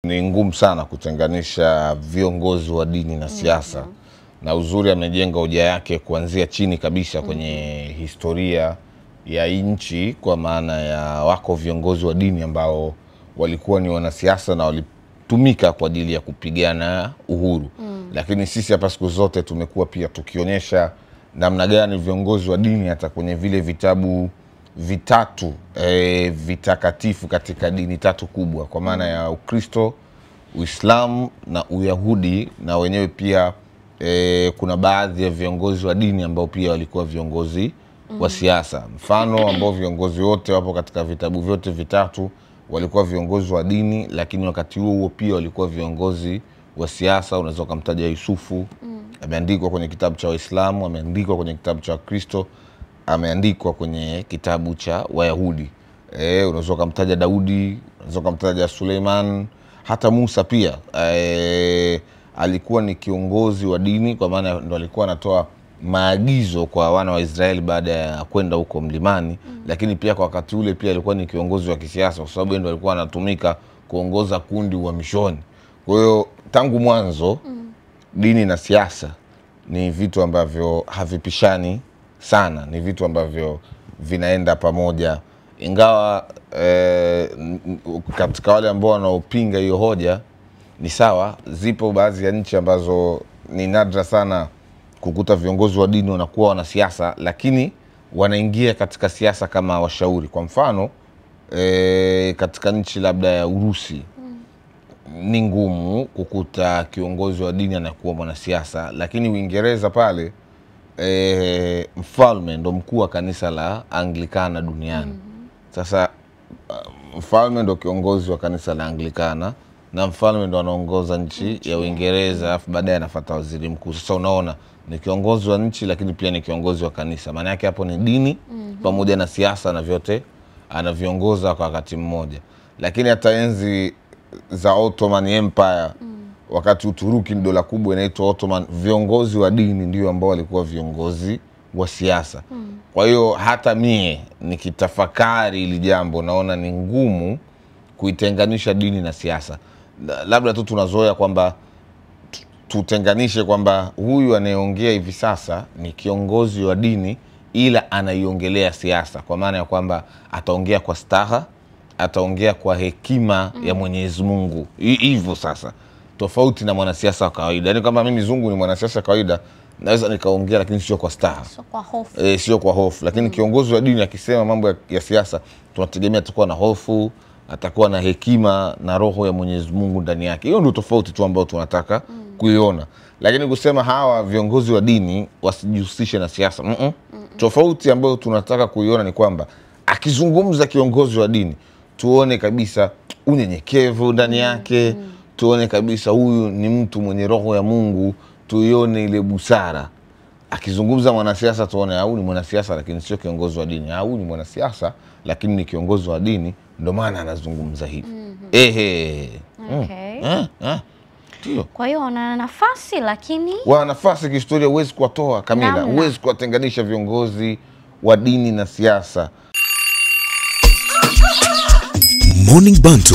Ni ngumu sana kutenganisha viongozi wa dini na siasa. Na uzuri amejenga hoja yake kuanzia chini kabisa kwenye historia ya nchi, kwa maana ya wako viongozi wa dini ambao walikuwa ni wanasiasa na walitumika kwa ajili ya kupigana uhuru. Lakini sisi hapa siku zote tumekuwa pia tukionyesha namna gani viongozi wa dini hata kwenye vile vitabu vitatu vitakatifu katika dini tatu kubwa, kwa maana ya Ukristo, Uislamu na Uyahudi, na wenyewe pia kuna baadhi ya viongozi wa dini ambao pia walikuwa viongozi wa siasa. Mfano ambao viongozi wote wapo katika vitabu vyote vitatu walikuwa viongozi wa dini, lakini wakati huo pia walikuwa viongozi wa siasa. Unaweza kumtaja Yusufu, ameandikwa kwenye kitabu cha Waislamu, ameandikwa kwenye kitabu cha Kristo, ameandikwa kwenye kitabu cha Wayahudi. Unaweza kumtaja Daudi, unaweza kumtaja Suleiman, hata Musa pia alikuwa ni kiongozi wa dini, kwa maana ndo alikuwa anatoa maagizo kwa wana wa Israeli baada ya kwenda huko mlimani. Lakini pia kwa wakati ule pia alikuwa ni kiongozi wa kisiasa, kwa sababu ndo alikuwa anatumika kuongoza kundi uhamishoni. Kwa hiyo tangu mwanzo dini na siasa ni vitu ambavyo havipishani sana, ni vitu ambavyo vinaenda pamoja. Ingawa katika wale ambao wanaopinga hiyo hoja ni sawa, zipo baadhi ya nchi ambazo ni nadra sana kukuta viongozi wa dini wanakuwa wanasiasa, lakini wanaingia katika siasa kama washauri. Kwa mfano katika nchi labda ya Urusi ni ngumu kukuta kiongozi wa dini anakuwa mwanasiasa, lakini Uingereza pale mfalme ndo mkuu wa kanisa la Anglikana duniani. Sasa mfalme ndo kiongozi wa kanisa la Anglikana na mfalme ndo anaongoza nchi ya Uingereza, afu baadaye anafuata waziri mkuu. Sasa unaona ni kiongozi wa nchi lakini pia ni kiongozi wa kanisa. Maana yake hapo ni dini pamoja na siasa, na vyote anaviongoza kwa wakati mmoja. Lakini hata enzi za Ottoman Empire, wakati Uturuki ni dola kubwa inaitwa Ottoman, viongozi wa dini ndio ambao walikuwa viongozi wa siasa. Kwa hiyo hata mie nikitafakari ili jambo naona ni ngumu kuitenganisha dini na siasa. Labda tu tunazoea kwamba tutenganishe kwamba huyu anayeongea hivi sasa ni kiongozi wa dini ila anaiongelea siasa, kwa maana ya kwamba ataongea kwa staha, ataongea kwa hekima ya Mwenyezi Mungu. Hivyo sasa tofauti na mwanasiasa wa kawaida. Yaani kama mimi Zungu ni mwanasiasa kawaida, naweza nikaongea lakini sio kwa staha, sio kwa hofu. Sio kwa hofu. Lakini kiongozi wa dini akisema mambo ya siasa, tunategemea atakuwa na hofu, atakuwa na hekima na roho ya Mwenyezi Mungu ndani yake. Hiyo ndio tofauti tu ambao tunataka kuiona. Lakini kusema hawa viongozi wa dini wasijihusishe na siasa, tofauti ambayo tunataka kuiona ni kwamba akizungumza kiongozi wa dini tuone kabisa unyenyekevu ndani yake, tuone kabisa huyu ni mtu mwenye roho ya Mungu, tuione ile busara. Akizungumza mwanasiasa tuone huyu ni mwanasiasa lakini sio kiongozi wa dini, huyu ni mwanasiasa lakini ni kiongozi wa dini, ndio maana anazungumza hivi. Ndio. Kwa hiyo wana nafasi, lakini wana nafasi kihistoria, huwezi kuwatoa Kamila, huwezi kuwatenganisha viongozi wa dini na siasa. Morning Bantu.